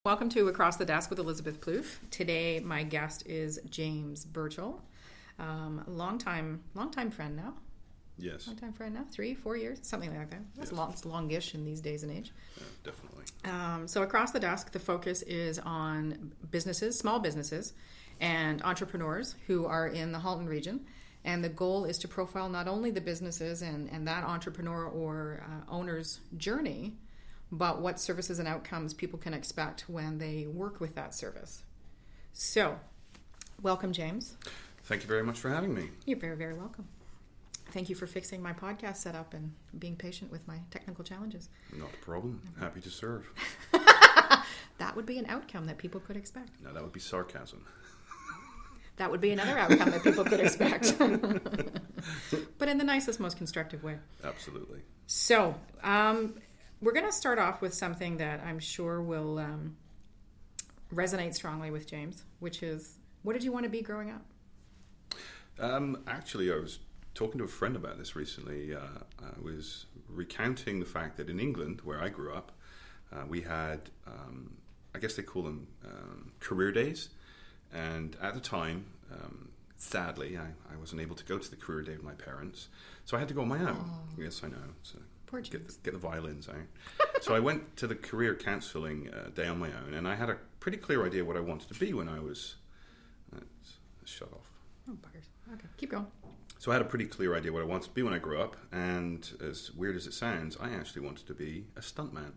Welcome to Across the Desk with Elizabeth Plouffe. Today, my guest is James Burchill, long-time friend now. Yes. Long-time friend now, 3-4 years, something like that. That's Yes. It's longish in these days and age. Yeah, definitely. So Across the Desk, the focus is on businesses, small businesses, and entrepreneurs who are in the Halton region. And the goal is to profile not only the businesses and that entrepreneur or owner's journey, but what services and outcomes people can expect when they work with that service. So, welcome, James. Thank you very much for having me. You're very, very welcome. Thank you for fixing my podcast setup and being patient with my technical challenges. Not a problem. Happy to serve. That would be an outcome that people could expect. No, that would be sarcasm. That would be another outcome that people could expect. But in the nicest, most constructive way. Absolutely. So, we're going to start off with something that I'm sure will resonate strongly with James, which is, what did you want to be growing up? Actually, I was talking to a friend about this recently. I was recounting the fact that in England, where I grew up, we had, I guess they call them career days. And at the time, sadly, I wasn't able to go to the career day with my parents. So I had to go on my own. Oh. Yes, I know. So poor James. Get the violins out. So I went to the career counselling day on my own, and I had a pretty clear idea what I wanted to be when I was... shut off. Oh, buggers. Okay, keep going. So I had a pretty clear idea what I wanted to be when I grew up, and as weird as it sounds, I actually wanted to be a stuntman.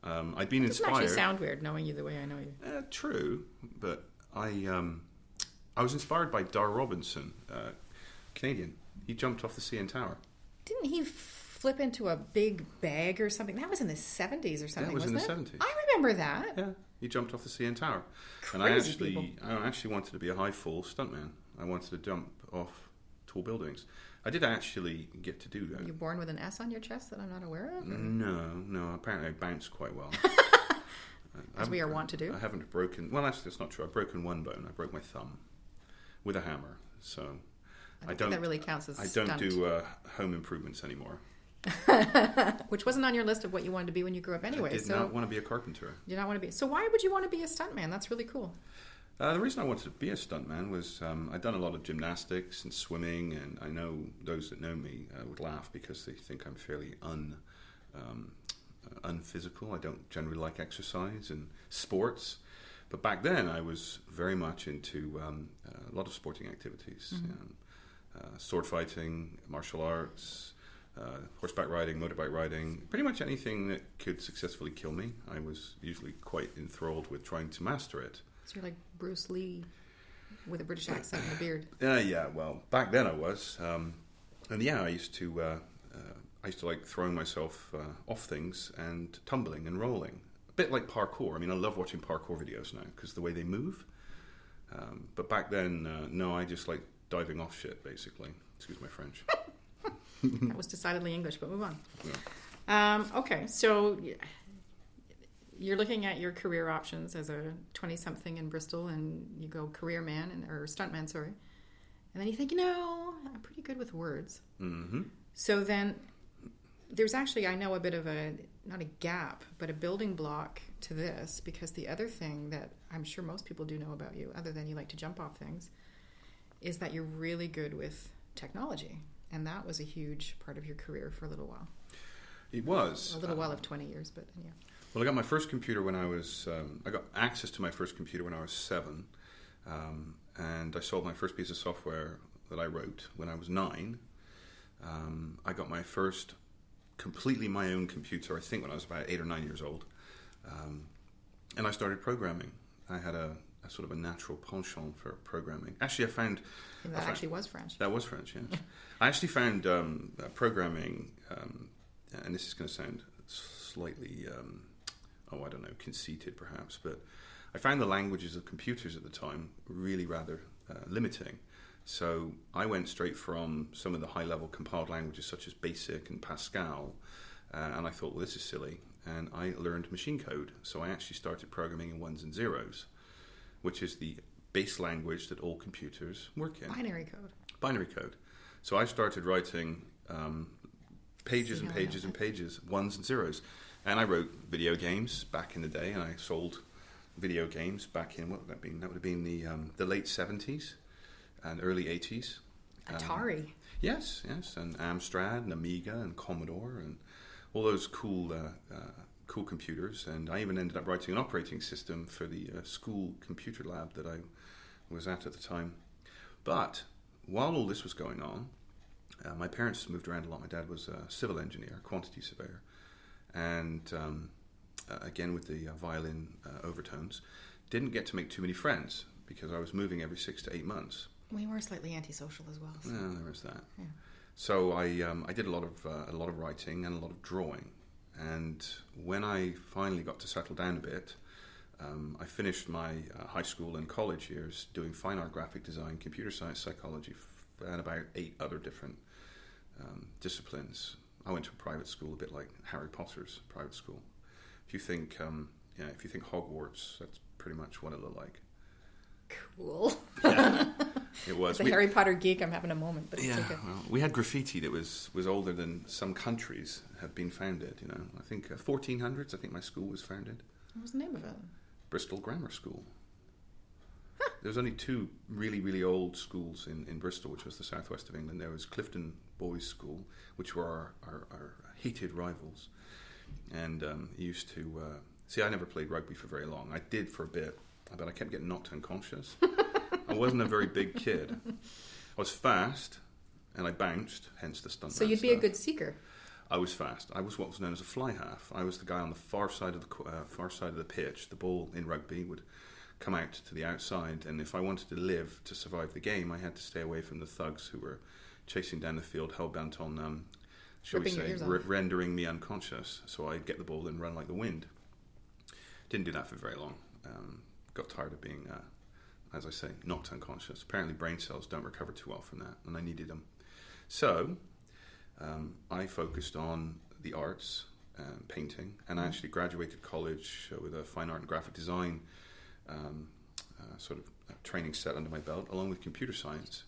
I'd been inspired... It doesn't actually sound weird, knowing you the way I know you. True, but I was inspired by Dar Robinson, Canadian. He jumped off the CN Tower. Didn't he flip into a big bag or something? That was in the 70s or something, That was in the 70s. I remember that. Yeah, he jumped off the CN Tower. Crazy And I actually wanted to be a high-fall stuntman. I wanted to jump off tall buildings. I did actually get to do that. Were you born with an S on your chest that I'm not aware of? Or? No. Apparently I bounced quite well. As we are wont to do. I haven't broken... Well, actually, that's not true. I've broken one bone. I broke my thumb with a hammer. So I don't think that really counts as I don't do home improvements anymore. Which wasn't on your list of what you wanted to be when you grew up anyway. I did not want to be a carpenter. You did not want to be. So why would you want to be a stuntman? That's really cool. The reason I wanted to be a stuntman was I'd done a lot of gymnastics and swimming, and I know those that know me would laugh because they think I'm fairly unphysical. I don't generally like exercise and sports. But back then I was very much into a lot of sporting activities. Mm-hmm. Sword fighting, martial arts, horseback riding, motorbike riding, pretty much anything that could successfully kill me. I was usually quite enthralled with trying to master it. So you're like Bruce Lee with a British accent and a beard. Yeah, well, back then I was. And yeah, I used to like throwing myself off things and tumbling and rolling. A bit like parkour. I mean, I love watching parkour videos now because the way they move. But back then, no, I just like diving off shit, basically. Excuse my French. That was decidedly English, but move on. Yeah. Okay, so you're looking at your career options as a 20-something in Bristol, and you go career man, or stuntman, sorry. And then you think, I'm pretty good with words. Mm-hmm. So then there's actually, I know, a bit of not a gap, but a building block to this, because the other thing that I'm sure most people do know about you, other than you like to jump off things, is that you're really good with technology. And that was a huge part of your career for a little while. It was. A little while of 20 years, but yeah. Well, I got my first computer when I was, I got access to my first computer when I was 7. And I sold my first piece of software that I wrote when I was 9. I got my first completely my own computer, I think, when I was about 8 or 9 years old. And I started programming. I had a sort of a natural penchant for programming. Actually, That actually was French. That was French, yes. I actually found programming, and this is going to sound slightly, conceited perhaps, but I found the languages of computers at the time really rather limiting. So I went straight from some of the high-level compiled languages such as BASIC and Pascal, and I thought, well, this is silly. And I learned machine code. So I actually started programming in ones and zeros, which is the base language that all computers work in. Binary code. So I started writing pages and pages and pages, ones and zeros. And I wrote video games back in the day, and I sold video games back in, what would that have been? That would have been the late 70s and early 80s. Atari. Yes, and Amstrad and Amiga and Commodore and all those cool computers. And I even ended up writing an operating system for the school computer lab that I was at the time. But while all this was going on, my parents moved around a lot. My dad was a civil engineer, quantity surveyor, and again with the violin overtones, didn't get to make too many friends because I was moving every 6 to 8 months. We were slightly antisocial as well. So. Yeah, there was that. Yeah. So I did a lot of writing and a lot of drawing, and when I finally got to settle down a bit, I finished my high school and college years doing fine art, graphic design, computer science, psychology, and about 8 other different disciplines. I went to a private school, a bit like Harry Potter's private school. If you think Hogwarts, that's pretty much what it looked like. Cool. Yeah, it was. As a Harry Potter geek, I'm having a moment, but it's okay. Well, we had graffiti that was older than some countries have been founded. You know, I think 1400s. I think my school was founded. What was the name of it? Bristol Grammar School. There was only 2 really, really old schools in Bristol, which was the southwest of England. There was Clifton Boys' School, which were our hated rivals, and used to see. I never played rugby for very long. I did for a bit, but I kept getting knocked unconscious. I wasn't a very big kid. I was fast, and I bounced, hence the stunt. So you'd be a good seeker. I was fast. I was what was known as a fly half. I was the guy on the far side of the pitch. The ball in rugby would come out to the outside, and if I wanted to live to survive the game, I had to stay away from the thugs who were chasing down the field, hell bent on, shall we say, rendering me unconscious. So I'd get the ball and run like the wind. Didn't do that for very long. Got tired of being, as I say, knocked unconscious. Apparently brain cells don't recover too well from that, and I needed them. So I focused on the arts, painting, and I actually graduated college with a fine art and graphic design training set under my belt, along with computer science.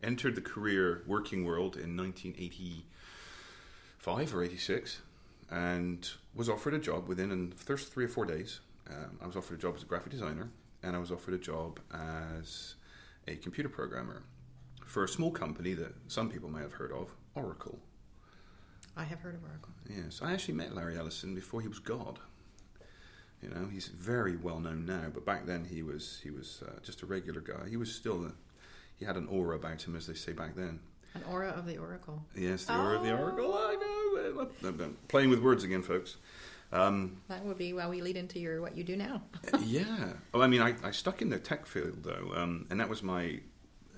Entered the career working world in 1985 or 86, and was offered a job within the first 3 or 4 days. I was offered a job as a graphic designer, and I was offered a job as a computer programmer for a small company that some people may have heard of, Oracle. I have heard of Oracle. Yes, I actually met Larry Ellison before he was God. You know, he's very well known now, but back then he was just a regular guy. He was still he had an aura about him, as they say back then. An aura of the Oracle. Yes, the aura of the Oracle. I know. I'm playing with words again, folks. That would be while we lead into what you do now. Yeah. Well, I mean, I stuck in the tech field though, and that was my,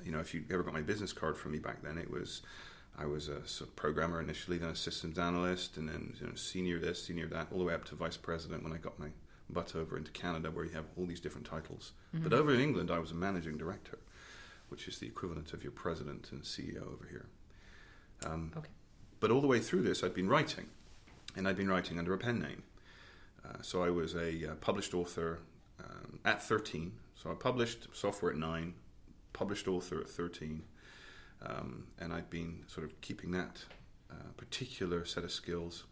if you ever got my business card from me back then, I was a sort of programmer initially, then a systems analyst, and then senior this, senior that, all the way up to vice president when I got my butt over into Canada, where you have all these different titles. Mm-hmm. But over in England, I was a managing director, which is the equivalent of your president and CEO over here. Okay. But all the way through this, I'd been writing, and I'd been writing under a pen name. So I was a published author at 13. So I published software at 9, published author at 13, and I'd been sort of keeping that particular set of skills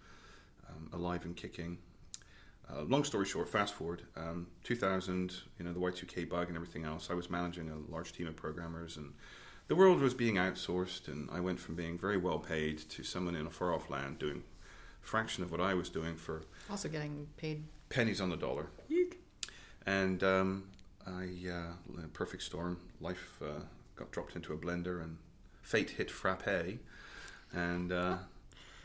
alive and kicking. Long story short, fast forward, 2000, the Y2K bug and everything else, I was managing a large team of programmers, and the world was being outsourced, and I went from being very well paid to someone in a far off land doing a fraction of what I was doing for... Also getting paid... pennies on the dollar. Eek. And perfect storm, life got dropped into a blender, and fate hit frappe, and after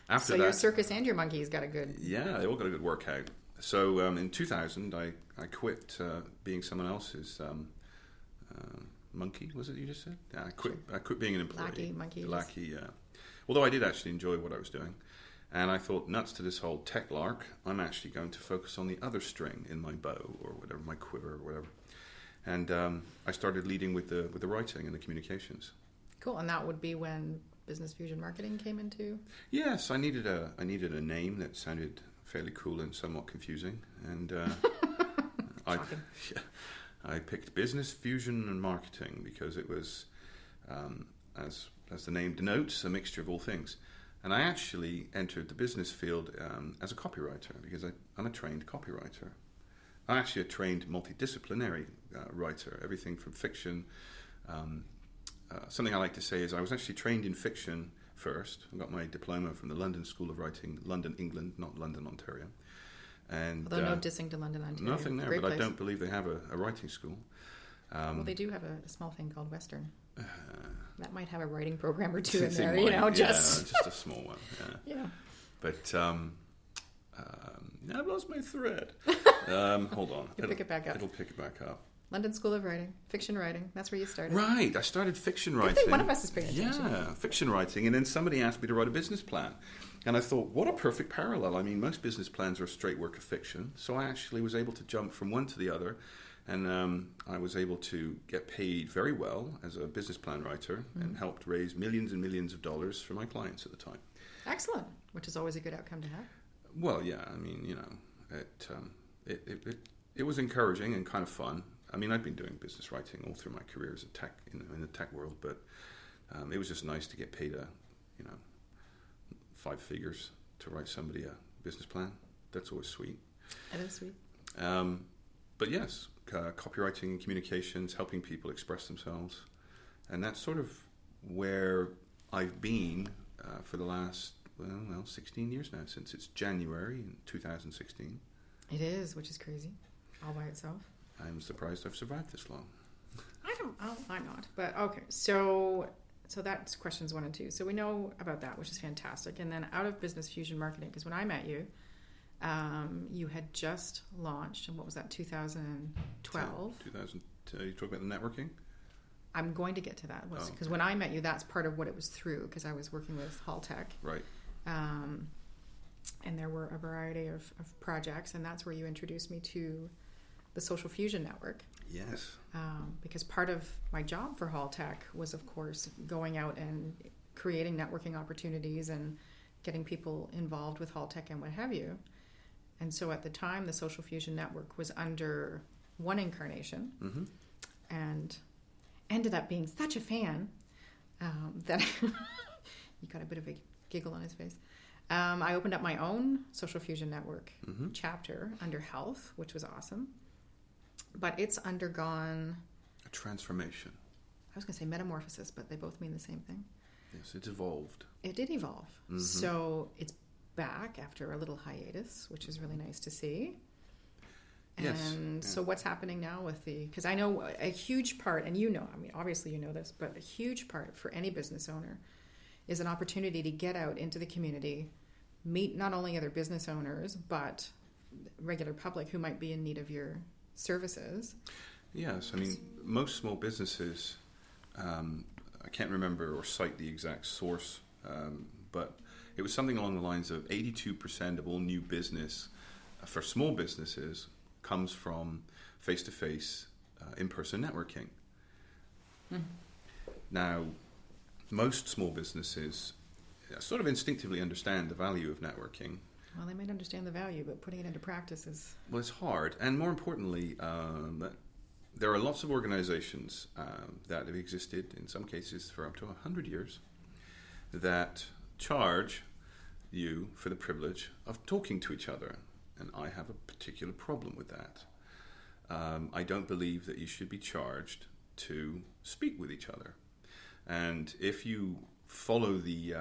that... So your circus and your monkeys got a good... Yeah, they all got a good workout. So in 2000, I quit being someone else's monkey. Was it you just said? Yeah, I quit being an employee. Lackey. Although I did actually enjoy what I was doing, and I thought, nuts to this whole tech lark. I'm actually going to focus on the other string in my bow or whatever, my quiver or whatever. And I started leading with the writing and the communications. Cool, and that would be when Business Fusion Marketing came into. Yes, I needed a name that sounded fairly cool and somewhat confusing, and I picked Business Fusion and Marketing because it was, as the name denotes, a mixture of all things. And I actually entered the business field as a copywriter because I'm a trained copywriter. I'm actually a trained multidisciplinary writer, everything from fiction. Something I like to say is I was actually trained in fiction first. I got my diploma from the London School of Writing, London, England, not London, Ontario. And although no dissing to London, Ontario. Nothing there, Great but place. I don't believe they have a writing school. Well, they do have a small thing called Western. That might have a writing program or two in It there, might, just... just a small one, Yeah. But I've lost my thread. Hold on. You'll pick it back up. It'll pick it back up. London School of Writing, fiction writing. That's where you started. Right. I started fiction Good writing. thing one of us is paying attention. Yeah, fiction writing. And then somebody asked me to write a business plan. And I thought, what a perfect parallel. I mean, most business plans are a straight work of fiction. So I actually was able to jump from one to the other. And I was able to get paid very well as a business plan writer and helped raise millions and millions of dollars for my clients at the time. Excellent, which is always a good outcome to have. Well, yeah, I mean, it was encouraging and kind of fun. I mean, I've been doing business writing all through my career as a tech in the tech world, but it was just nice to get paid 5 figures to write somebody a business plan. That's always sweet. It is sweet. But yes, copywriting and communications, helping people express themselves, and that's sort of where I've been for the last 16 years now, since it's January in 2016. It is, which is crazy, all by itself. I'm surprised I've survived this long. I'm not. But okay, so that's questions 1 and 2. So we know about that, which is fantastic. And then out of business fusion marketing, because when I met you, you had just launched, and what was that, 2012? 2000. You talk about the networking? I'm going to get to that. Because when I met you, that's part of what it was through, because I was working with Hall Tech. Right. And there were a variety of projects, and that's where you introduced me to the Social Fusion Network. Yes. Because part of my job for Hall Tech was, of course, going out and creating networking opportunities and getting people involved with Hall Tech and what have you. And so at the time, the Social Fusion Network was under one incarnation, and ended up being such a fan that you got a bit of a giggle on his face. I opened up my own Social Fusion Network chapter under health, which was awesome. But it's undergone a transformation. I was going to say metamorphosis, but they both mean the same thing. Yes, it's evolved. It did evolve. So it's back after a little hiatus, which is really nice to see. And so what's happening now with because I know a huge part, and obviously you know this, but a huge part for any business owner is an opportunity to get out into the community, meet not only other business owners, but regular public who might be in need of your services. Yes, I mean, most small businesses, I can't remember or cite the exact source, but it was something along the lines of 82% of all new business for small businesses comes from face-to-face, in-person networking. Now, most small businesses sort of instinctively understand the value of networking. Well, they might understand the value, but putting it into practice is... Well, it's hard. And more importantly, there are lots of organizations that have existed, in some cases, for up to 100 years, that charge you for the privilege of talking to each other. And I have a particular problem with that. I don't believe that you should be charged to speak with each other. And if you follow the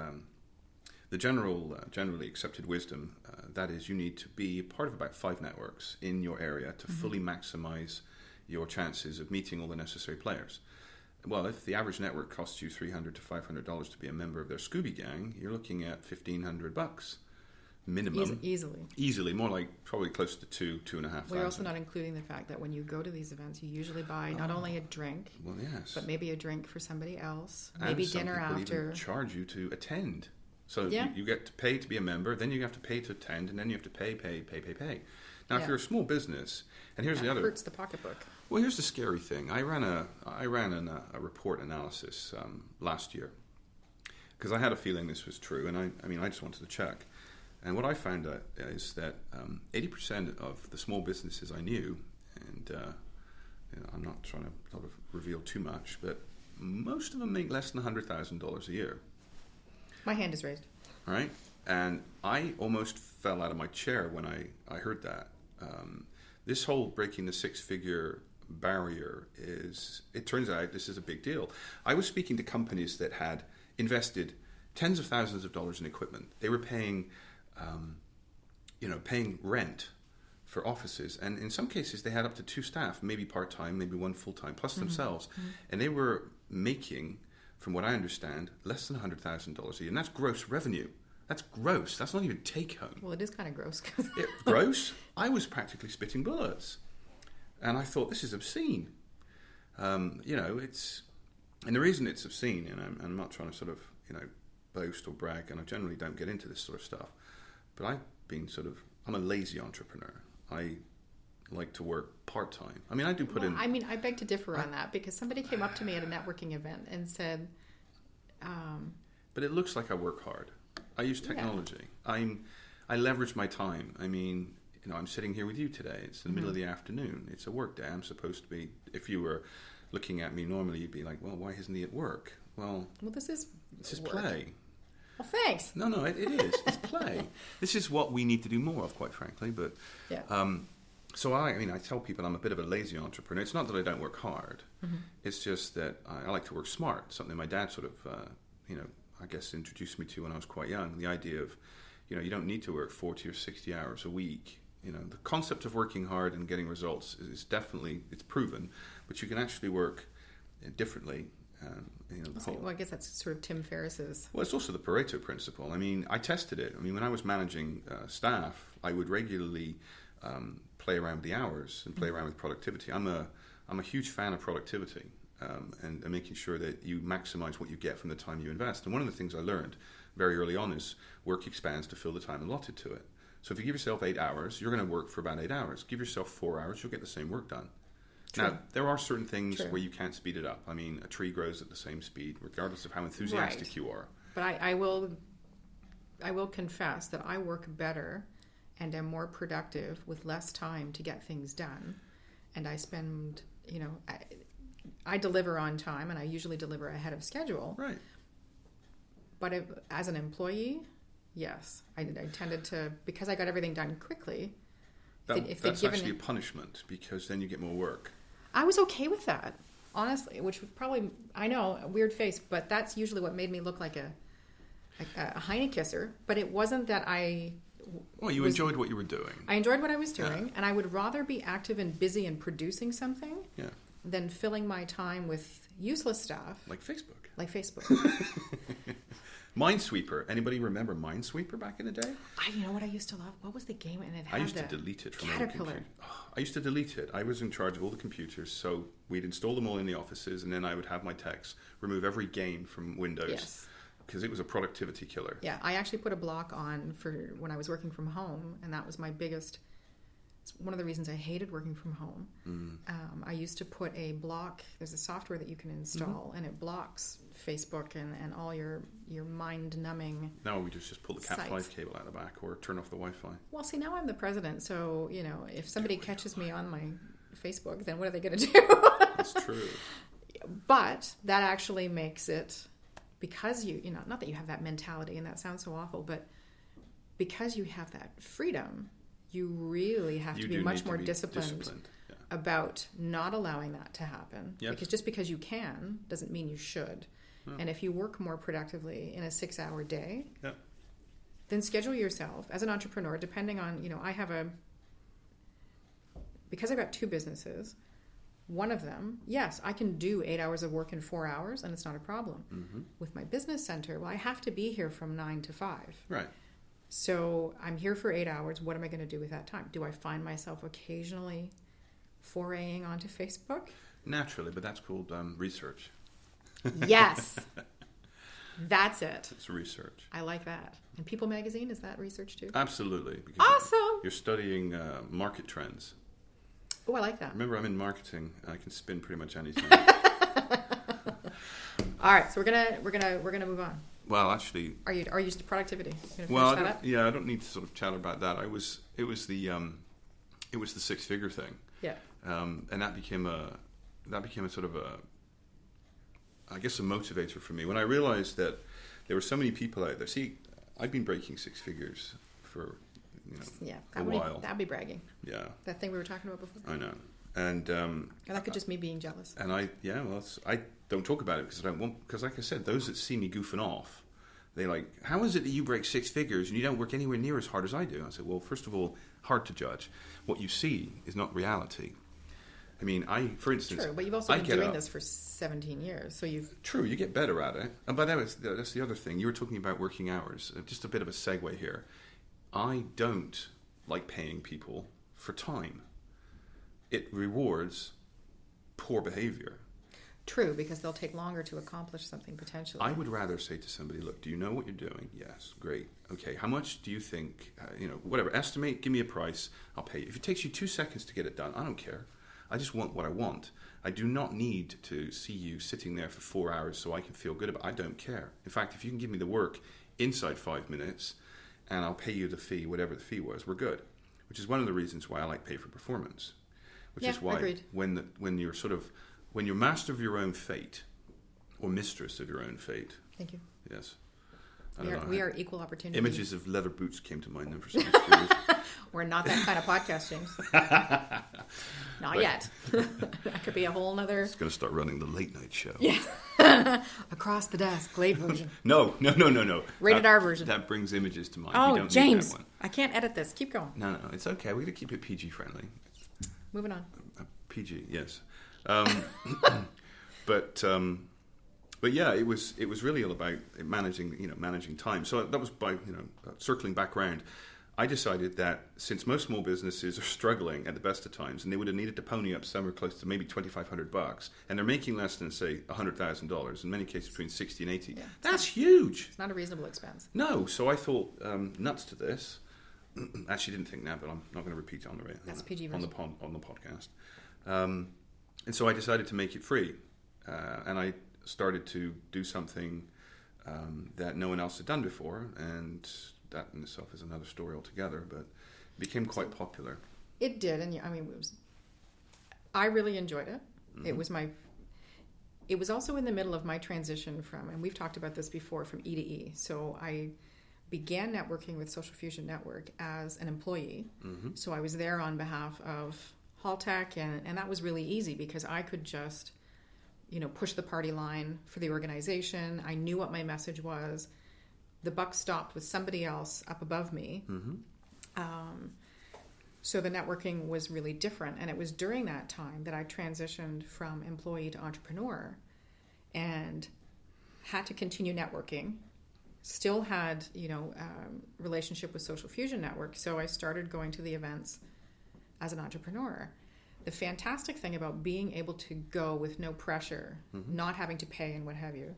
generally accepted wisdom, that is, you need to be part of about 5 networks in your area to fully maximize your chances of meeting all the necessary players. Well, if the average network costs you $300 to $500 to be a member of their Scooby Gang, you're looking at $1,500 minimum. Easily, more like probably close to $2,500. We're also not including the fact that when you go to these events, you usually buy not only a drink, but maybe a drink for somebody else, maybe dinner after. And some people even charge you to attend. So you get to pay to be a member, then you have to pay to attend, and then you have to pay. Now, if you're a small business, and here's the other... It hurts the pocketbook. Well, here's the scary thing. I ran a report analysis last year because I had a feeling this was true, and I just wanted to check. And what I found out is that 80% of the small businesses I knew, and I'm not trying to sort of reveal too much, but most of them make less than $100,000 a year. My hand is raised. All right? And I almost fell out of my chair when I heard that. this whole breaking the six-figure barrier it turns out this is a big deal. I was speaking to companies that had invested tens of thousands of dollars in equipment. They were paying, paying rent for offices, and in some cases they had up to 2 staff, maybe part-time, maybe 1 full-time, plus themselves, and they were making, from what I understand, less than $100,000 a year, and that's gross revenue. That's gross. That's not even take-home. Well, it is kind of gross. Gross? I was practically spitting bullets, and I thought, this is obscene. It's, and the reason it's obscene, and I'm not trying to sort of boast or brag, and I generally don't get into this sort of stuff, but I'm a lazy entrepreneur. I like to work part-time. I mean, I do put in... I beg to differ on that, because somebody came up to me at a networking event and said... But it looks like I work hard. I use technology. Yeah. I leverage my time. I mean, I'm sitting here with you today. It's the middle of the afternoon. It's a work day. I'm supposed to be... If you were looking at me normally, you'd be like, well, why isn't he at work? Well, this is work. Play. Well, thanks. No, it is. It's play. This is what we need to do more of, quite frankly. But yeah. So I tell people I'm a bit of a lazy entrepreneur. It's not that I don't work hard. It's just that I like to work smart. Something my dad sort of, I guess introduced me to when I was quite young. The idea of, you don't need to work 40 or 60 hours a week. The concept of working hard and getting results is definitely, it's proven, but you can actually work differently. Well, I guess that's sort of Tim Ferriss's... Well, it's also the Pareto principle. I tested it. When I was managing staff, I would regularly play around with the hours and play around with productivity. I'm a huge fan of productivity and making sure that you maximize what you get from the time you invest. And one of the things I learned very early on is work expands to fill the time allotted to it. So if you give yourself 8 hours, you're going to work for about 8 hours. Give yourself 4 hours, you'll get the same work done. True. Now, there are certain things True. where you can't speed it up. A tree grows at the same speed, regardless of how enthusiastic you are. But I will confess that I work better and am more productive with less time to get things done. And I spend, I deliver on time, and I usually deliver ahead of schedule. Right. But as an employee, yes, I tended to, because I got everything done quickly. That's actually a punishment, because then you get more work. I was okay with that, honestly, which was probably, I know, a weird face, but that's usually what made me look like a Heine kisser. But it wasn't that I... Well, you enjoyed what you were doing. I enjoyed what I was doing, and I would rather be active and busy and producing something than filling my time with useless stuff. Like Facebook. Minesweeper. Anybody remember Minesweeper back in the day? You know what I used to love? What was the game? And it had I used to delete it from Caterpillar. I used to delete it. I was in charge of all the computers, so we'd install them all in the offices, and then I would have my techs remove every game from Windows. Yes. Because it was a productivity killer. Yeah, I actually put a block on for when I was working from home, and that was my biggest... It's one of the reasons I hated working from home. I used to put a block... There's a software that you can install, and it blocks Facebook and all your mind-numbing Now we just pull the Cat5 sites. cable out of the back or turn off the Wi-Fi. Well, see, now I'm the president, so, if somebody catches me on my Facebook, then what are they going to do? That's true. But that actually makes it... Because not that you have that mentality, and that sounds so awful, but because you have that freedom, you really have to be much more disciplined about not allowing that to happen. Yes. Because just because you can doesn't mean you should. No. And if you work more productively in a 6-hour day, then schedule yourself as an entrepreneur, depending on, because I've got 2 businesses. One of them, yes, I can do 8 hours of work in 4 hours, and it's not a problem. With my business center, well, I have to be here from 9 to 5. Right. So I'm here for 8 hours. What am I going to do with that time? Do I find myself occasionally foraying onto Facebook? Naturally, but that's called research. Yes. That's it. It's research. I like that. And People Magazine, is that research too? Absolutely. Because awesome. You're studying market trends. Oh, I like that. Remember, I'm in marketing. I can spin pretty much anything. All right, so we're gonna move on. Well, actually, are you productivity? I don't need to sort of chatter about that. It was the 6-figure thing. Yeah. And that became a sort of a motivator for me when I realized that there were so many people out there. See, I've been breaking 6 figures for a while. That'd be bragging. Yeah. That thing we were talking about before. I know. And that could just me being jealous. And I don't talk about it because I don't want, because like I said, those that see me goofing off, they're like, how is it that you break six figures and you don't work anywhere near as hard as I do? I said, well, first of all, hard to judge. What you see is not reality. I mean, for instance... True, but you've also been doing this for 17 years, so you've... True, you get better at it. And by that's the other thing. You were talking about working hours. Just a bit of a segue here. I don't like paying people for time. It rewards poor behavior. True, because they'll take longer to accomplish something potentially. I would rather say to somebody, look, do you know what you're doing? Yes, great. Okay, how much do you think, whatever, estimate, give me a price, I'll pay you. If it takes you 2 seconds to get it done, I don't care. I just want what I want. I do not need to see you sitting there for 4 hours so I can feel good about it. I don't care. In fact, if you can give me the work inside 5 minutes and I'll pay you the fee, whatever the fee was, we're good. Which is one of the reasons why I like pay for performance. Which is why agreed. when you're master of your own fate, or mistress of your own fate. Thank you. Yes. We are equal opportunity. Images of leather boots came to mind then for some reason. We're not that kind of podcast, James. Not yet. That could be a whole nother... It's going to start running the late night show. Yeah. Across the desk, late version. No. Rated R version. That brings images to mind. Oh, we don't James. need that one. I can't edit this. Keep going. No, it's okay. We're going to keep it PG friendly. Moving on. PG, yes. But yeah, it was really all about managing time. So that was by circling back around. I decided that since most small businesses are struggling at the best of times, and they would have needed to pony up somewhere close to maybe $2,500, and they're making less than say $100,000, in many cases between 60 and 80. Yeah, that's huge. It's not a reasonable expense. No, so I thought nuts to this. Actually, didn't think that, but I'm not going to repeat it on the That's PG version. on the podcast. And so I decided to make it free, and I started to do something that no one else had done before, and that in itself is another story altogether. But it became quite popular. It did, and I really enjoyed it. Mm-hmm. It was also in the middle of my transition from, and we've talked about this before, from E to E. So I began networking with Social Fusion Network as an employee. Mm-hmm. So I was there on behalf of Haltech, and that was really easy because I could just, push the party line for the organization. I knew what my message was. The buck stopped with somebody else up above me. Mm-hmm. So the networking was really different. And it was during that time that I transitioned from employee to entrepreneur and had to continue networking. Still had, relationship with Social Fusion Network. So I started going to the events as an entrepreneur. The fantastic thing about being able to go with no pressure, mm-hmm. not having to pay and what have you,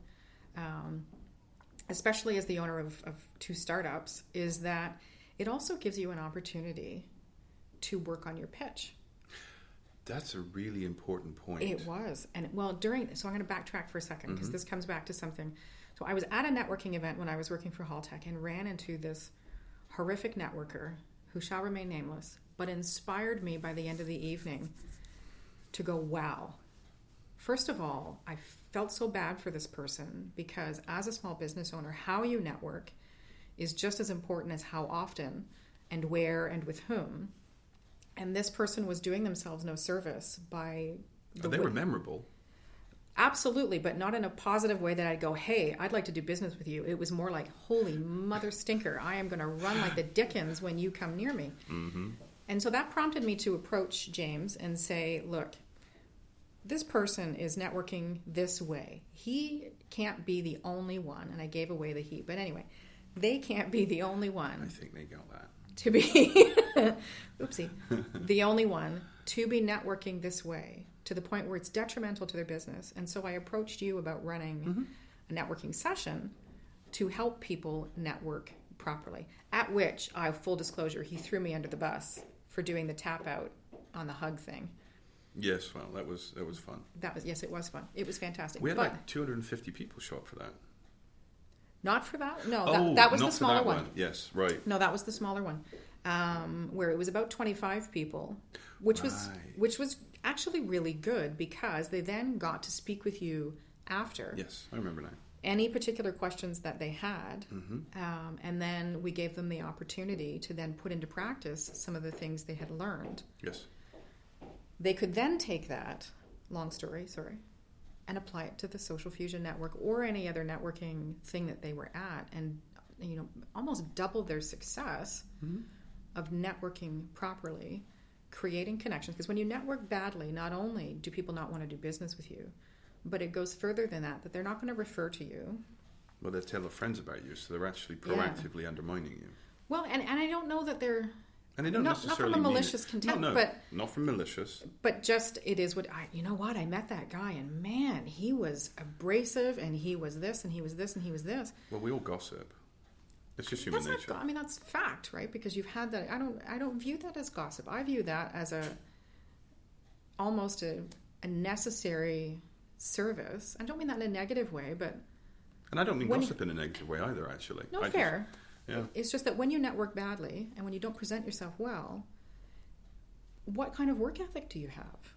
especially as the owner of 2 startups, is that it also gives you an opportunity to work on your pitch. That's a really important point. It was. And so I'm going to backtrack for a second because mm-hmm. this comes back to something. So I was at a networking event when I was working for Haltech and ran into this horrific networker who shall remain nameless, but inspired me by the end of the evening to go, wow. First of all, I felt so bad for this person because as a small business owner, how you network is just as important as how often and where and with whom. And this person was doing themselves no service by... They were memorable. Absolutely, but not in a positive way that I'd go, hey, I'd like to do business with you. It was more like, holy mother stinker, I am going to run like the dickens when you come near me. Mm-hmm. And so that prompted me to approach James and say, look, this person is networking this way. He can't be the only one. And I gave away the he. But anyway, they can't be the only one. I think they got that. To be, oopsie, the only one to be networking this way to the point where it's detrimental to their business. And so I approached you about running mm-hmm. a networking session to help people network properly. At which, full disclosure, he threw me under the bus for doing the tap out on the hug thing. Yes, well, that was fun. Yes, it was fun. It was fantastic. We had like 250 people show up for that. Not for that? No, that was the smaller one. Yes, right. No, that was the smaller one, where it was about 25 people, which was actually really good because they then got to speak with you after. Yes, I remember now. any particular questions that they had, Mm-hmm. and then we gave them the opportunity to then put into practice some of the things they had learned. Yes. They could then take that, and apply it to the Social Fusion Network or any other networking thing that they were at, and almost double their success of networking properly, creating connections. Because when you network badly, not only do people not want to do business with you, but it goes further than that they're not going to refer to you. Well, they tell their friends about you, so they're actually proactively undermining you. Well, and I don't know that they're... And they don't not necessarily from a mean malicious it. contempt, No, but... not from malicious. But just, it is what... I met that guy, and man, he was abrasive, and he was this, and he was this, and he was this. Well, we all gossip. It's just human nature. That's fact, right? Because you've had that... I don't view that as gossip. I view that as almost a necessary service. I don't mean that in a negative way, but... And I don't mean gossip in a negative way either, actually. No, fair. Yeah. It's just that when you network badly and when you don't present yourself well, what kind of work ethic do you have?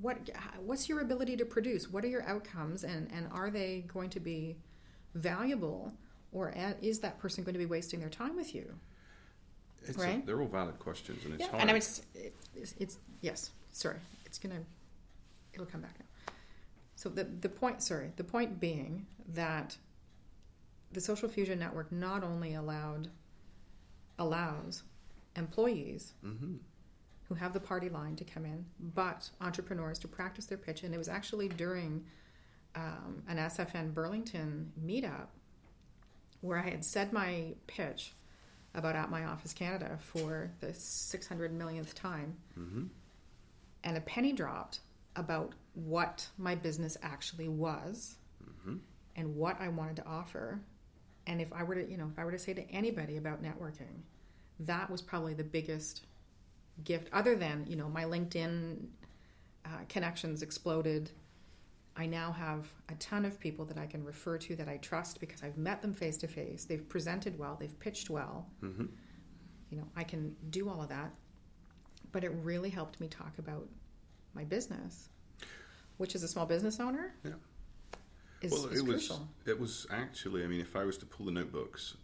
What's your ability to produce? What are your outcomes, and are they going to be valuable, or is that person going to be wasting their time with you? Right? They're all valid questions, and it's hard. And it's yes. Sorry, it'll come back now. So the point being that the Social Fusion Network not only allows employees who have the party line to come in, but entrepreneurs to practice their pitch. And it was actually during an SFN Burlington meetup where I had said my pitch about At My Office Canada for the 600 millionth time, and a penny dropped about what my business actually was and what I wanted to offer. And if I were to say to anybody about networking, that was probably the biggest gift, other than, my LinkedIn connections exploded. I now have a ton of people that I can refer to that I trust because I've met them face to face. They've presented well. They've pitched well. I can do all of that. But it really helped me talk about my business, which as a small business owner... Yeah. Is crucial. It was actually, if I was to pull the notebooks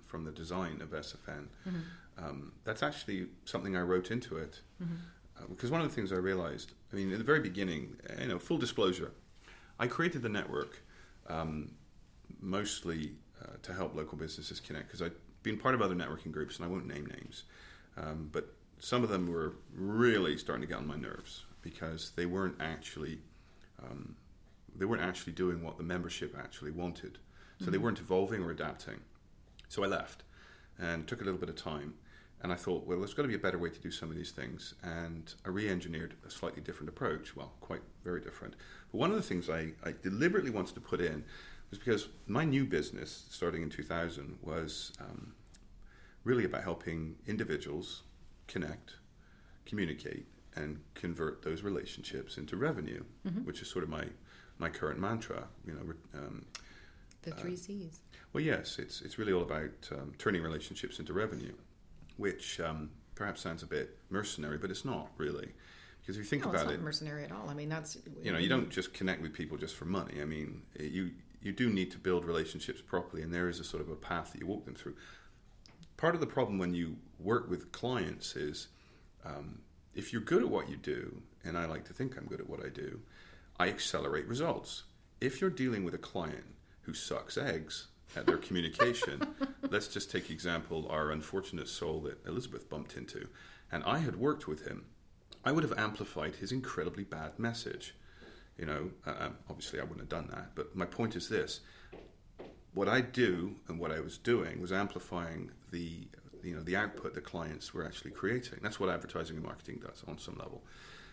from the design of SFN, that's actually something I wrote into it. Because one of the things I realized, in the very beginning, full disclosure, I created the network mostly to help local businesses connect, because I'd been part of other networking groups, and I won't name names, but some of them were really starting to get on my nerves because they weren't actually doing what the membership actually wanted. So they weren't evolving or adapting. So I left and took a little bit of time. And I thought, well, there's got to be a better way to do some of these things. And I re-engineered a slightly different approach. Well, quite very different. But one of the things I deliberately wanted to put in was because my new business, starting in 2000, was really about helping individuals connect, communicate, and convert those relationships into revenue, which is sort of my current mantra. The 3 C's. Well, yes, it's really all about turning relationships into revenue, which perhaps sounds a bit mercenary, but it's not really. Because if you think about it... it's not mercenary at all. That's... you don't just connect with people just for money. You do need to build relationships properly, and there is a sort of a path that you walk them through. Part of the problem when you work with clients is if you're good at what you do, and I like to think I'm good at what I do, I accelerate results. If you're dealing with a client who sucks eggs at their communication, let's just take example, our unfortunate soul that Elizabeth bumped into, and I had worked with him, I would have amplified his incredibly bad message. Obviously I wouldn't have done that, but my point is this. What I do and what I was doing was amplifying the output the clients were actually creating. That's what advertising and marketing does on some level.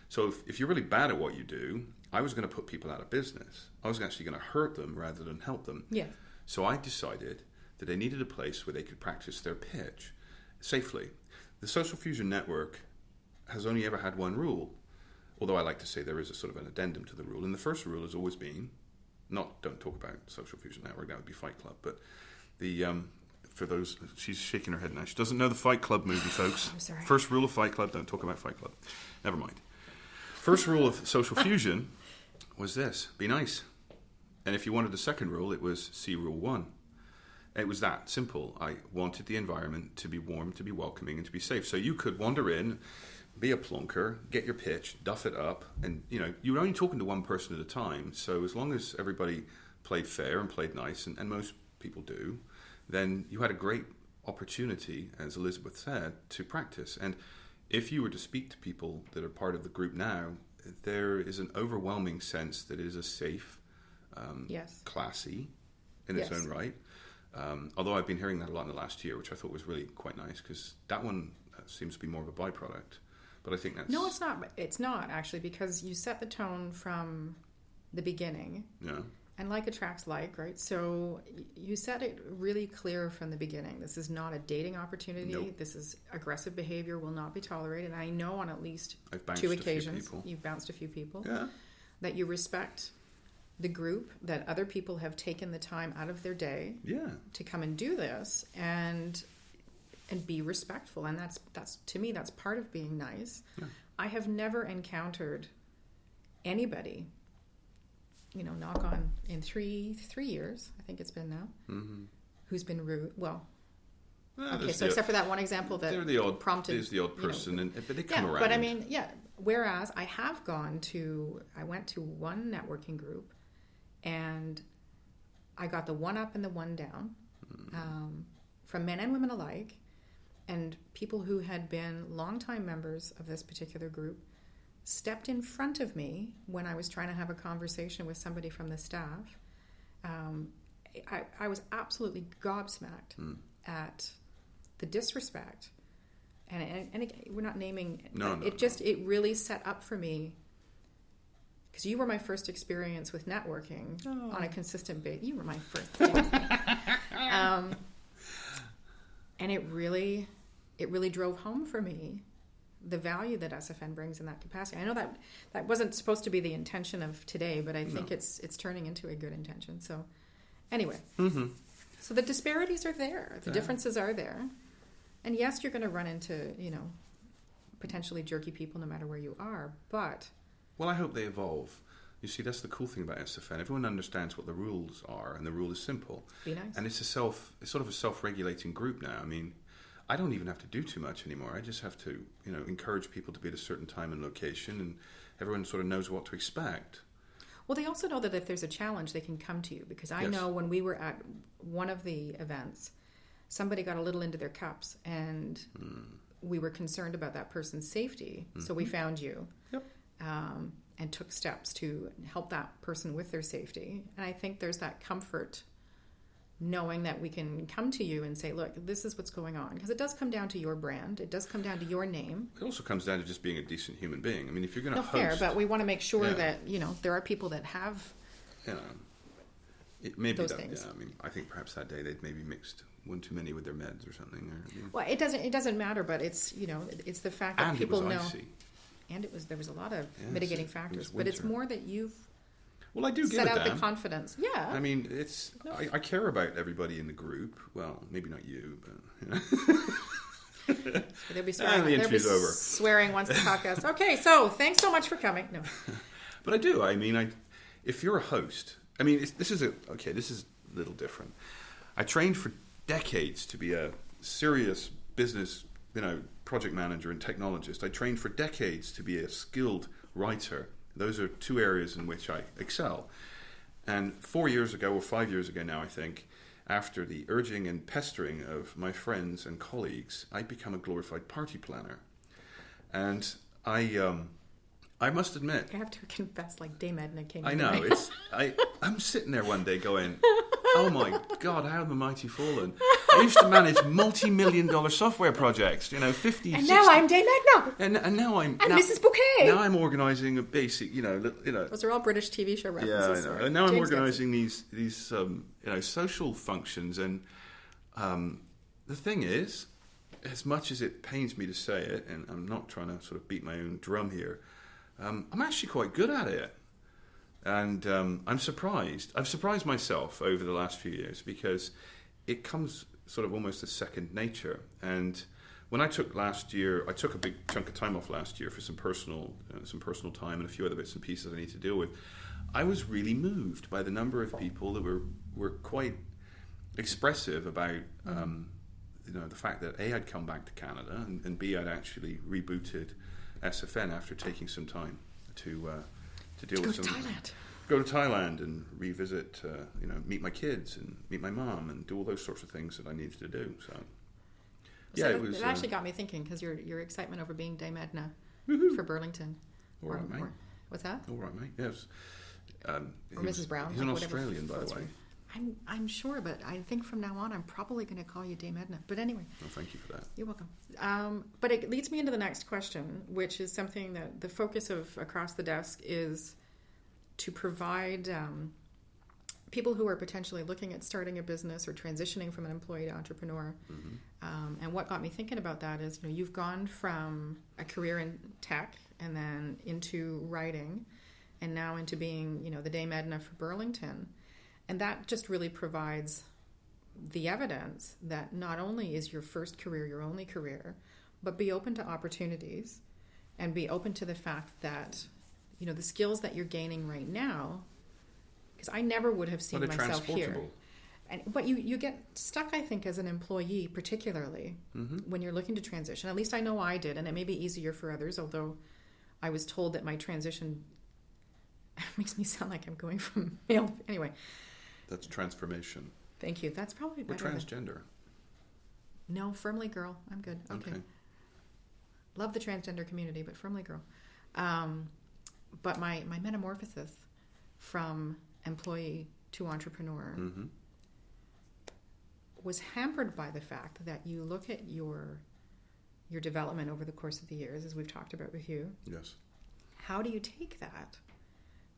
So if you're really bad at what you do, I was going to put people out of business. I was actually going to hurt them rather than help them. Yeah. So I decided that they needed a place where they could practice their pitch safely. The Social Fusion Network has only ever had one rule, although I like to say there is a sort of an addendum to the rule. And the first rule has always been, don't talk about Social Fusion Network, that would be Fight Club, but for those, she's shaking her head now. She doesn't know the Fight Club movie, folks. I'm sorry. First rule of Fight Club, don't talk about Fight Club. Never mind. First rule of Social Fusion was this: be nice. And if you wanted a second rule, it was see rule 1. It was that simple. I wanted the environment to be warm, to be welcoming, and to be safe. So you could wander in, be a plonker, get your pitch, duff it up, and you were only talking to one person at a time. So as long as everybody played fair and played nice, and most people do, then you had a great opportunity, as Elizabeth said, to practice. And if you were to speak to people that are part of the group now, there is an overwhelming sense that it is a safe, classy in its own right. Although I've been hearing that a lot in the last year, which I thought was really quite nice, because that one seems to be more of a byproduct. But I think that's... No, it's not. It's not, actually, because you set the tone from the beginning. Yeah. And like attracts like, right? So you set it really clear from the beginning. This is not a dating opportunity. Nope. This is aggressive behavior will not be tolerated. And I know on at least I've bounced 2 a few occasions, people. you've bounced a few people, Yeah. that you respect the group, that other people have taken the time out of their day to come and do this, and be respectful. And that's to me, that's part of being nice. Yeah. I have never encountered anybody, knock on, in three years, I think it's been now, who's been rude. Well, okay, so except for that one example that prompted... There's the odd person, but they come around. But I mean, whereas I went to one networking group, and I got the one up and the one down, from men and women alike, and people who had been longtime members of this particular group stepped in front of me when I was trying to have a conversation with somebody from the staff. I was absolutely gobsmacked at the disrespect, and again, we're not naming. It really set up for me, because you were my first experience with networking on a consistent basis. You were my first. And it really drove home for me the value that SFN brings in that capacity. I know that wasn't supposed to be the intention of today, but I think it's turning into a good intention. So anyway, so the disparities are there. The differences are there. And yes, you're going to run into, potentially jerky people no matter where you are, but... Well, I hope they evolve. You see, that's the cool thing about SFN. Everyone understands what the rules are, and the rule is simple. Be nice. And it's sort of a self-regulating group now. I mean, I don't even have to do too much anymore. I just have to, encourage people to be at a certain time and location, and everyone sort of knows what to expect. Well, they also know that if there's a challenge, they can come to you, because I know when we were at one of the events, somebody got a little into their cups, and we were concerned about that person's safety. So we found you. Yep. And took steps to help that person with their safety. And I think there's that comfort knowing that we can come to you and say, look, this is what's going on. Because it does come down to your brand. It does come down to your name. It also comes down to just being a decent human being. I mean, if you're going to host... fair, but we want to make sure that, there are people that have those things. Yeah, I mean, I think perhaps that day they'd maybe mixed one too many with their meds or something. Well, it doesn't matter, but it's, it's the fact that and people it was know... icy. And there was a lot of mitigating factors, but it's more that you've I do set out the confidence. Yeah. I mean, I care about everybody in the group. Well, maybe not you, but They'll be swearing once the podcast. Okay, so thanks so much for coming. No, but I do. I mean, if you're a host, I mean, this is a little different. I trained for decades to be a serious business, project manager and technologist. I trained for decades to be a skilled writer. Those are 2 areas in which I excel. And 4 years ago, or 5 years ago now, I think, after the urging and pestering of my friends and colleagues, I'd become a glorified party planner. And I must admit... I have to confess, like Dame Edna came. I know. I'm sitting there one day going, oh my God, how have the mighty fallen? I used to manage multi-million-dollar software projects, 50, and 60... now I'm Dame Edna! And now I'm... And Mrs. Bouquet! Now I'm organising a basic, Those are all British TV show references. Yeah, I know. And now I'm organising these social functions. And the thing is, as much as it pains me to say it, and I'm not trying to sort of beat my own drum here, I'm actually quite good at it. And I'm surprised. I've surprised myself over the last few years, because it comes sort of almost as second nature. And when I took a big chunk of time off last year for some personal time and a few other bits and pieces I need to deal with. I was really moved by the number of people that were quite expressive about the fact that A, I'd come back to Canada, and B, I'd actually rebooted SFN after taking some time to deal with some... Thailand. Go to Thailand and revisit, meet my kids and meet my mom and do all those sorts of things that I needed to do. So it actually got me thinking, because your excitement over being Dame Edna for Burlington. All right, mate. What's that? All right, mate. Yes. Or Mrs. Brown. He's an Australian, by the way. I'm sure, but I think from now on I'm probably going to call you Dame Edna. But anyway. Well, thank you for that. You're welcome. But it leads me into the next question, which is something that the focus of Across the Desk is to provide people who are potentially looking at starting a business or transitioning from an employee to entrepreneur. And what got me thinking about that is, you've gone from a career in tech and then into writing and now into being, the Dame Edna for Burlington. And that just really provides the evidence that not only is your first career your only career, but be open to opportunities and be open to the fact that, the skills that you're gaining right now, because I never would have seen myself here. But you get stuck, I think, as an employee, particularly when you're looking to transition. At least I know I did, and it may be easier for others, although I was told that my transition makes me sound like I'm going from male. Anyway. That's transformation. Thank you. That's probably better. We're transgender. No, firmly girl. I'm good. Okay. Love the transgender community, but firmly girl. But my metamorphosis from employee to entrepreneur was hampered by the fact that you look at your development over the course of the years, as we've talked about with you. Yes. How do you take that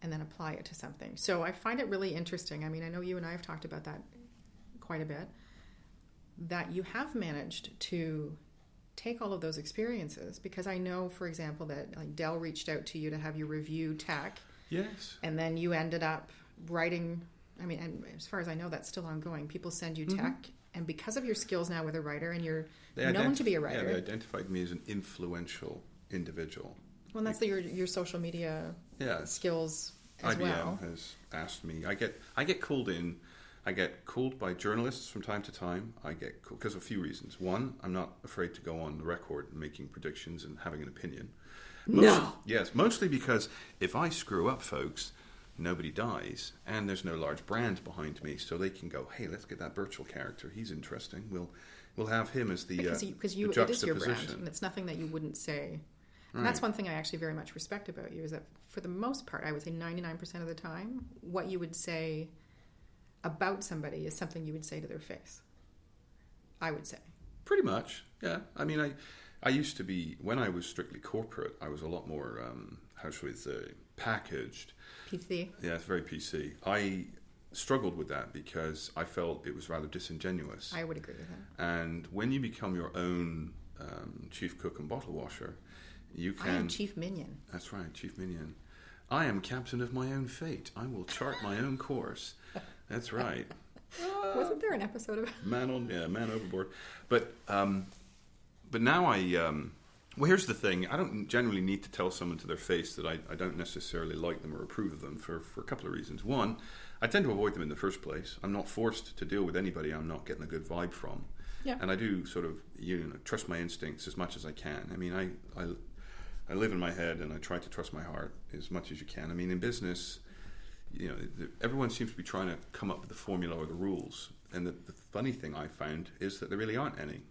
and then apply it to something? So I find it really interesting. I mean, I know you and I have talked about that quite a bit, that you have managed to take all of those experiences, because I know, for example, that like Dell reached out to you to have you review tech. Yes. And then you ended up writing, and as far as I know, that's still ongoing. People send you tech, and because of your skills now with a writer, and you're known to be a writer. Yeah, they identified me as an influential individual. Well, that's your social media skills as IBM well. has asked me. I get called in. I get called by journalists from time to time. I get called because of a few reasons. One, I'm not afraid to go on the record making predictions and having an opinion. Yes, mostly because if I screw up, folks, nobody dies, and there's no large brand behind me, so they can go, hey, let's get that Burchill character. He's interesting. We'll have him as the because the it is your brand, and it's nothing that you wouldn't say. And that's one thing I actually very much respect about you, is that for the most part, I would say 99% of the time, what you would say about somebody is something you would say to their face. I would say. Pretty much, yeah. I mean, I used to be, when I was strictly corporate, I was a lot more, how should we say, packaged. PC? Yeah, it's very PC. I struggled with that because I felt it was rather disingenuous. I would agree with that. And when you become your own chief cook and bottle washer, you can... I am chief minion. That's right, chief minion. I am captain of my own fate. I will chart my own course. That's right. Wasn't there an episode of Man Overboard? But now well, here's the thing. I don't generally need to tell someone to their face that I don't necessarily like them or approve of them for a couple of reasons. One, I tend to avoid them in the first place. I'm not forced to deal with anybody I'm not getting a good vibe from. Yeah. And I do sort of trust my instincts as much as I can. I mean, I live in my head and I try to trust my heart as much as you can. I mean, in business, everyone seems to be trying to come up with the formula or the rules. And the funny thing I found is that there really aren't any.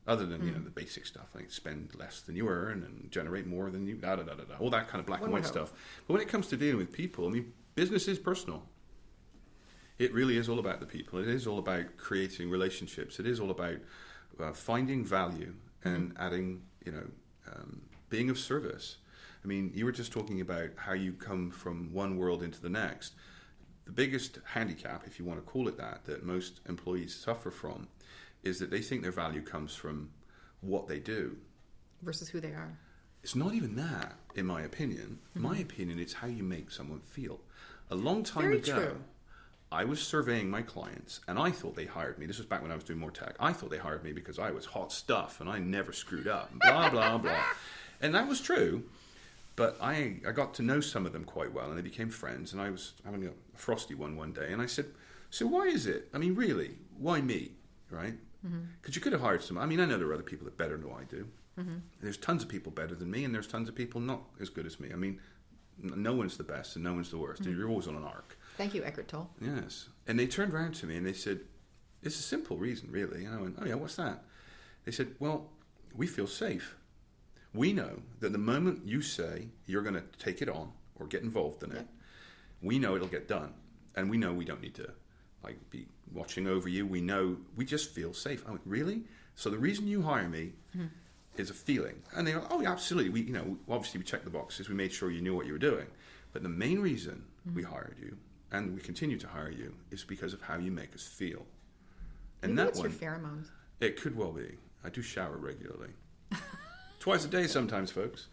Other than, the basic stuff, like spend less than you earn and generate more than you, all that kind of black and white stuff. But when it comes to dealing with people, I mean, business is personal. It really is all about the people. It is all about creating relationships. It is all about finding value and adding, being of service. I mean, you were just talking about how you come from one world into the next. The biggest handicap, if you want to call it that most employees suffer from is that they think their value comes from what they do. Versus who they are. It's not even that, in my opinion. My opinion, it's how you make someone feel. A long time ago, I was surveying my clients, and I thought they hired me. This was back when I was doing more tech. I thought they hired me because I was hot stuff, and I never screwed up, blah, blah, blah. And that was true. But I got to know some of them quite well, and they became friends. And I was having a frosty one day, and I said, "So why is it? I mean, really, why me, right? Because you could have hired someone. I mean, I know there are other people that better than I do. There's tons of people better than me, and there's tons of people not as good as me. I mean, no one's the best and no one's the worst. You're always on an arc." Thank you, Eckhart Tolle. Yes. And they turned around to me and they said, "It's a simple reason, really." And I went, "Oh yeah, what's that?" They said, "Well, we feel safe. We know that the moment you say you're going to take it on or get involved in it, we know it'll get done. And we know we don't need to be watching over you. We know, we just feel safe." I went, "Really? So the reason you hire me is a feeling?" And they go, "Oh, yeah, absolutely. We, obviously we checked the boxes. We made sure you knew what you were doing. But the main reason we hired you, and we continue to hire you, is because of how you make us feel." And Maybe that it's one, your pheromones. it could well be. I do shower regularly. Twice a day sometimes, folks.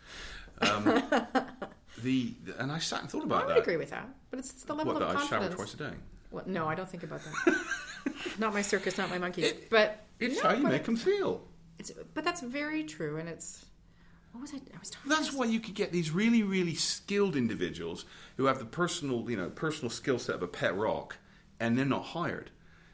And I sat and thought about I that. would agree with that, but it's the level of I confidence. shower twice a day. Well, no, I don't think about that. Not my circus, not my monkeys. But It's how you make them feel. But that's very true, and it's... What was I was talking That's why you could get these really, really skilled individuals who have the personal skill set of a pet rock, and they're not hired.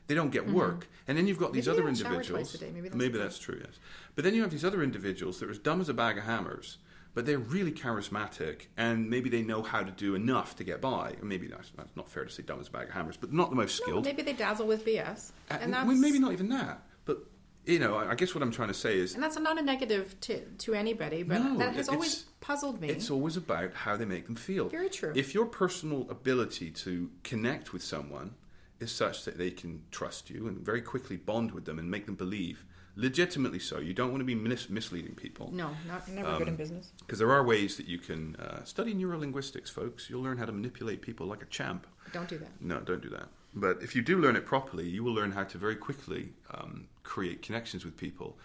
They don't get work. And then you've got these Maybe other they don't shower individuals. twice a day. Maybe that's true, yes. But then you have these other individuals that are as dumb as a bag of hammers, but they're really charismatic, and maybe they know how to do enough to get by. Or maybe that's not fair to say dumb as a bag of hammers, but not the most skilled. No, maybe they dazzle with BS. And that's... Well, maybe not even that. But, I guess what I'm trying to say is... And that's not a negative to anybody, but No, that has always puzzled me. It's always about how they make them feel. Very true. If your personal ability to connect with someone is such that they can trust you and very quickly bond with them and make them believe, legitimately so, you don't want to be misleading people. No, never good in business. Because there are ways that you can study neurolinguistics, folks. You'll learn how to manipulate people like a champ. Don't do that. No, don't do that. But if you do learn it properly, you will learn how to very quickly create connections with people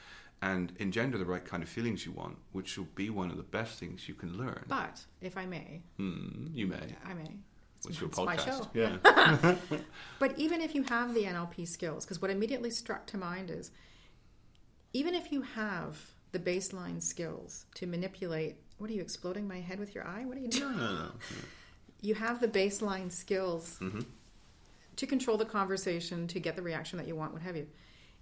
and engender the right kind of feelings you want, which will be one of the best things you can learn. But, if I may... You may. I may. It's your it's podcast. my show. Yeah. But even if you have the NLP skills, because what immediately struck to mind is, even if you have the baseline skills to manipulate... What are you, exploding my head with your eye? What are you doing? No. You have the baseline skills to control the conversation, to get the reaction that you want, what have you.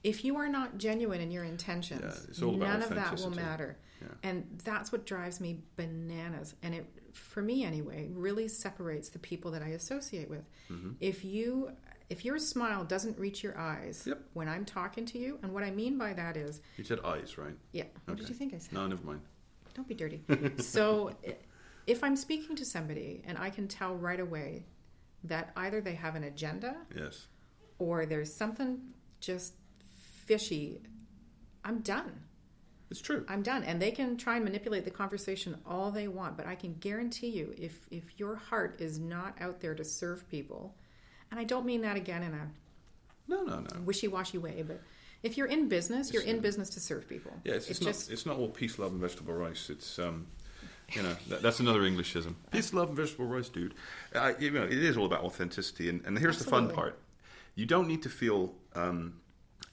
If you are not genuine in your intentions, it's all about none of that will authenticity. matter. Yeah. And that's what drives me bananas. And it, for me anyway, really separates the people that I associate with. If your smile doesn't reach your eyes when I'm talking to you, and what I mean by that is... You said eyes, right? Yeah. What did you think I said? No, never mind. Don't be dirty. So if I'm speaking to somebody and I can tell right away that either they have an agenda Yes. or there's something just fishy, I'm done. It's true. I'm done. And they can try and manipulate the conversation all they want, but I can guarantee you if your heart is not out there to serve people, and I don't mean that again in a No. wishy-washy way, but if you're in business, you're in business to serve people. Yeah, it's not all peace, love, and vegetable rice. It's that's another Englishism. Peace, love, and vegetable rice, dude. It is all about authenticity, and here's the fun part: you don't need to feel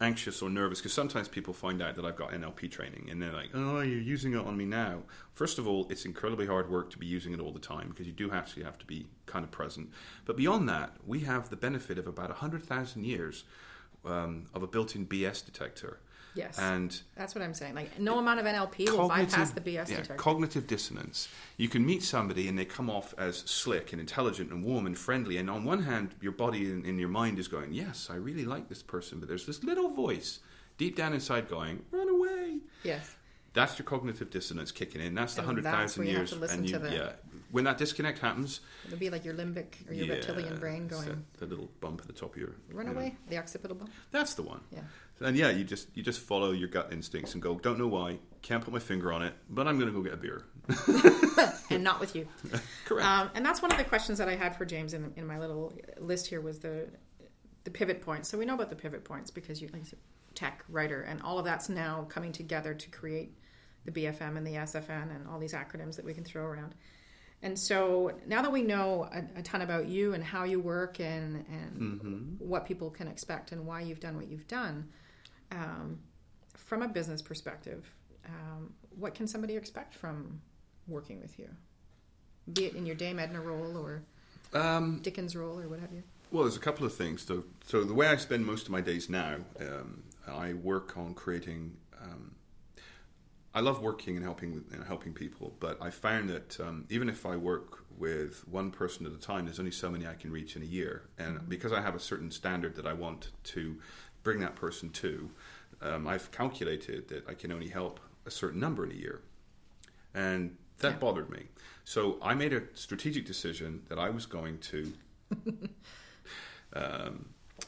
anxious or nervous, because sometimes people find out that I've got NLP training, and they're like, "Oh, you're using it on me now." First of all, it's incredibly hard work to be using it all the time, because you do actually have to be kind of present. But beyond that, we have the benefit of about 100,000 years of a built-in BS detector. Yes, and that's what I'm saying. Like, no amount of NLP will bypass the BS detector. Cognitive dissonance. You can meet somebody and they come off as slick and intelligent and warm and friendly, and on one hand, your body and your mind is going, "Yes, I really like this person," but there's this little voice deep down inside going, "Run away." Yes. That's your cognitive dissonance kicking in. That's the And 100,000 that's where you have years. to listen And to when that disconnect happens, it'll be like your limbic or your reptilian brain going, the little bump at the top of your "Run away," the occipital bump. That's the one. Yeah. And you just follow your gut instincts and go, "Don't know why, can't put my finger on it, but I'm going to go get a beer." And not with you. Correct. And that's one of the questions that I had for James in my little list here was the pivot points. So we know about the pivot points because you, like you said, tech, writer, and all of that's now coming together to create the BFM and the SFN and all these acronyms that we can throw around. And so now that we know a ton about you and how you work and what people can expect and why you've done what you've done, from a business perspective, what can somebody expect from working with you? be it in your Dame Edna role or Dickens role or what have you? Well, there's a couple of things. So the way I spend most of my days now, I work on creating. I love working and helping people, but I found that even if I work with one person at a time, there's only so many I can reach in a year, and because I have a certain standard that I want to bring that person to, I've calculated that I can only help a certain number in a year, and that bothered me. So I made a strategic decision that I was going to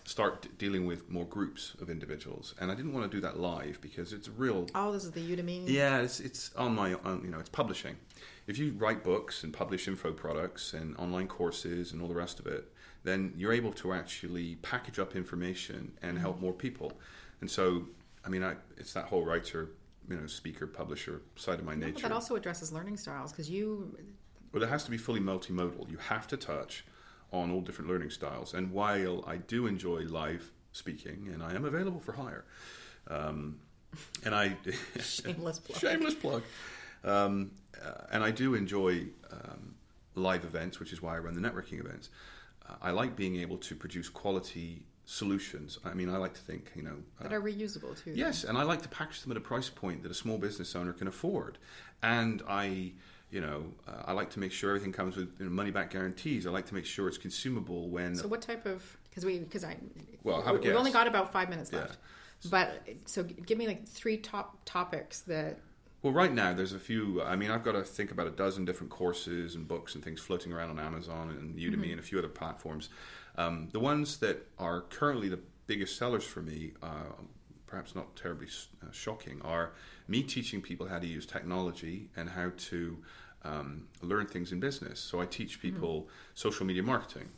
start dealing with more groups of individuals, and I didn't want to do that live because it's real. Oh, this is the Udemy. Yeah, it's on my it's publishing. If you write books and publish info products and online courses and all the rest of it, then you're able to actually package up information and help more people. And so, it's that whole writer, speaker, publisher side of my nature. But that also addresses learning styles because Well, it has to be fully multimodal. You have to touch on all different learning styles. And while I do enjoy live speaking, and I am available for hire, and I shameless plug, and I do enjoy live events, which is why I run the networking events. I like being able to produce quality solutions. I like to think, that are reusable too. Yes, and I like to package them at a price point that a small business owner can afford. And I like to make sure everything comes with money-back guarantees. I like to make sure it's consumable when. So what type of? Because we've guess. only got about 5 minutes left. But so give me like 3 top topics that. Well, right now there's a few. I've got to think about a dozen different courses and books and things floating around on Amazon and Udemy and a few other platforms. The ones that are currently the biggest sellers for me, perhaps not terribly shocking, are me teaching people how to use technology and how to learn things in business. So I teach people social media marketing.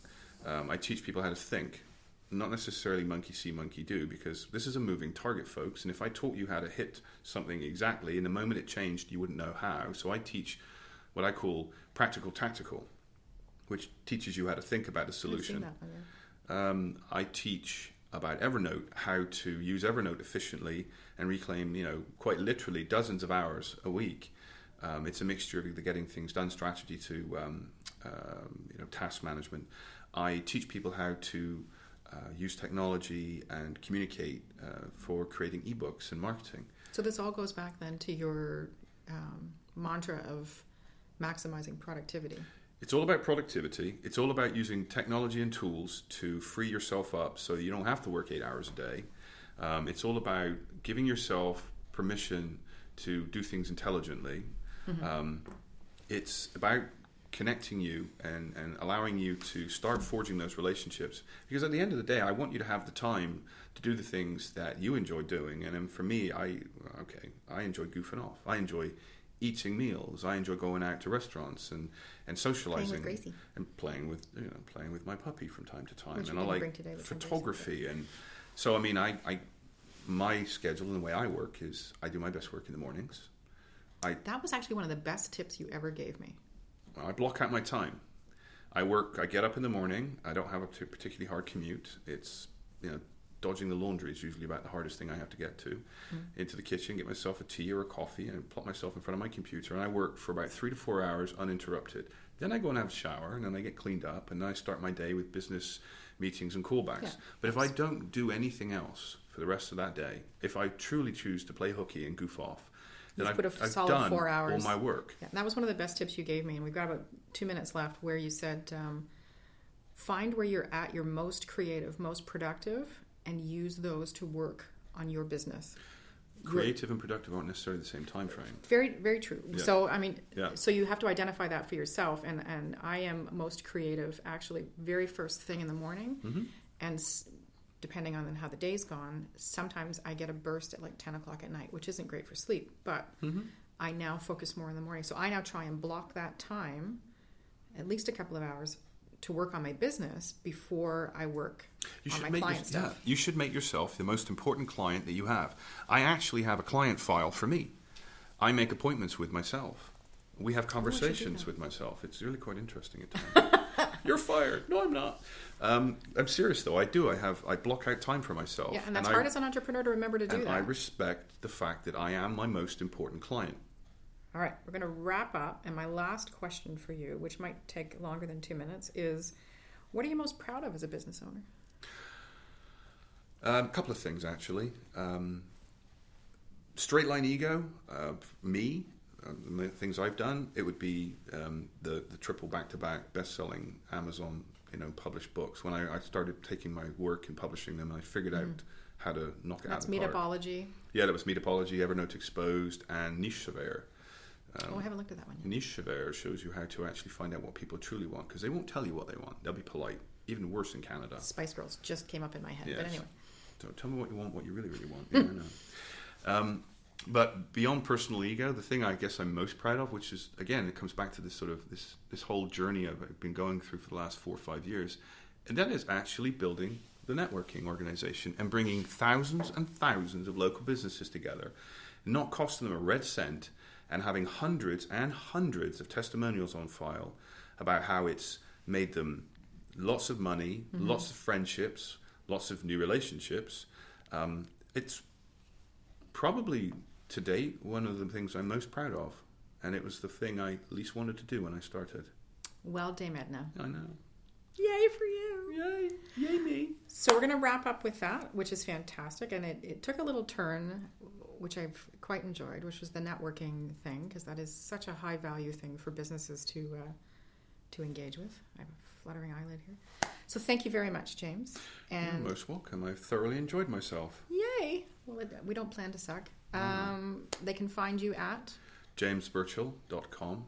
I teach people how to think, not necessarily monkey see, monkey do, because this is a moving target, folks. And if I taught you how to hit something exactly, in the moment it changed, you wouldn't know how. So I teach what I call practical tactical, which teaches you how to think about a solution. I've seen that one, I teach about Evernote, how to use Evernote efficiently and reclaim, quite literally dozens of hours a week. It's a mixture of the getting things done strategy to, task management. I teach people how to use technology and communicate for creating ebooks and marketing. So this all goes back then to your mantra of maximizing productivity. It's all about productivity. It's all about using technology and tools to free yourself up so you don't have to work 8 hours a day. It's all about giving yourself permission to do things intelligently. It's about connecting you and allowing you to start forging those relationships. Because at the end of the day, I want you to have the time to do the things that you enjoy doing. And then for me, I enjoy goofing off. I enjoy eating meals. I enjoy going out to restaurants and socializing, playing with Gracie, and playing with my puppy from time to time. Which and I like photography, and so my schedule and the way I work is I do my best work in the mornings. That was actually one of the best tips you ever gave me. I block out my time. I get up in the morning. I don't have a particularly hard commute. It's dodging the laundry is usually about the hardest thing I have to get to. Into the kitchen, get myself a tea or a coffee, and plop myself in front of my computer, and I work for about 3 to 4 hours uninterrupted. Then I go and have a shower, and then I get cleaned up, and then I start my day with business meetings and callbacks. Yeah. But if I don't do anything else for the rest of that day, if I truly choose to play hooky and goof off, then I've done 4 hours. all my work. Yeah, that was one of the best tips you gave me, and we've got about 2 minutes left, where you said, find where you're at your most creative, most productive, and use those to work on your business. Creative and productive aren't necessarily the same time frame. Very, very true. Yeah. So, so you have to identify that for yourself. And I am most creative, actually, very first thing in the morning. And depending on how the day's gone, sometimes I get a burst at like 10 o'clock at night, which isn't great for sleep. But I now focus more in the morning. So I now try and block that time, at least a couple of hours, to work on my business before I work on my client stuff. Yeah, you should make yourself the most important client that you have. I actually have a client file for me. I make appointments with myself. We have conversations with myself. It's really quite interesting at times. You're fired. No, I'm not. I'm serious though. I do. I block out time for myself. Yeah, and that's hard as an entrepreneur to remember to do that. I respect the fact that I am my most important client. All right, we're going to wrap up. And my last question for you, which might take longer than 2 minutes, is what are you most proud of as a business owner? A couple of things, actually. Straight line ego, me, the things I've done, it would be the triple back-to-back best-selling Amazon published books. When I started taking my work and publishing them, I figured out how to knock it out of the park. That's Meatapology. Yeah, that was Meatapology, Evernote Exposed, and Niche Surveyor. I haven't looked at that one yet. Niche Surveyor shows you how to actually find out what people truly want, because they won't tell you what they want. They'll be polite. Even worse in Canada. Spice Girls just came up in my head. Yes. But anyway. So tell me what you want, what you really, really want. Yeah, I know. But beyond personal ego, the thing I guess I'm most proud of, which is, again, it comes back to this sort of this whole journey I've been going through for the last 4 or 5 years, and that is actually building the networking organization and bringing thousands and thousands of local businesses together, not costing them a red cent, and having hundreds and hundreds of testimonials on file about how it's made them lots of money, lots of friendships, lots of new relationships. It's probably, to date, one of the things I'm most proud of. And it was the thing I least wanted to do when I started. Well, Dame Edna. I know. Yay for you. Yay. Yay me. So we're going to wrap up with that, which is fantastic. And it took a little turn, which I've quite enjoyed, which was the networking thing, because that is such a high value thing for businesses to engage with. I have a fluttering eyelid here. So thank you very much, James. And You're most welcome. I've thoroughly enjoyed myself. Yay. Well, we don't plan to suck. They can find you at jamesburchill.com.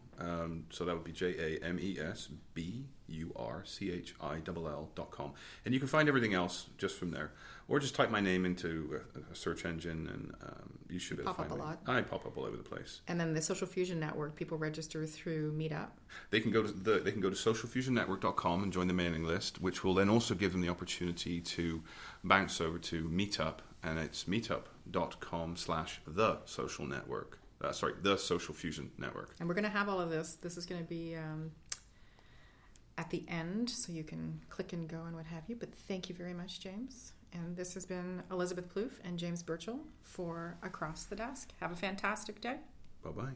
So that would be JamesBurchill.com. And you can find everything else just from there. Or just type my name into a search engine and you should be able to find me. Pop up a lot. I pop up all over the place. And then the Social Fusion Network, people register through Meetup. They can go to socialfusionnetwork.com and join the mailing list, which will then also give them the opportunity to bounce over to Meetup, and it's meetup.com/the social network. The Social Fusion Network. And we're going to have all of this. This is going to be at the end, so you can click and go and what have you. But thank you very much, James. And this has been Elizabeth Plouffe and James Burchill for Across the Desk. Have a fantastic day. Bye-bye.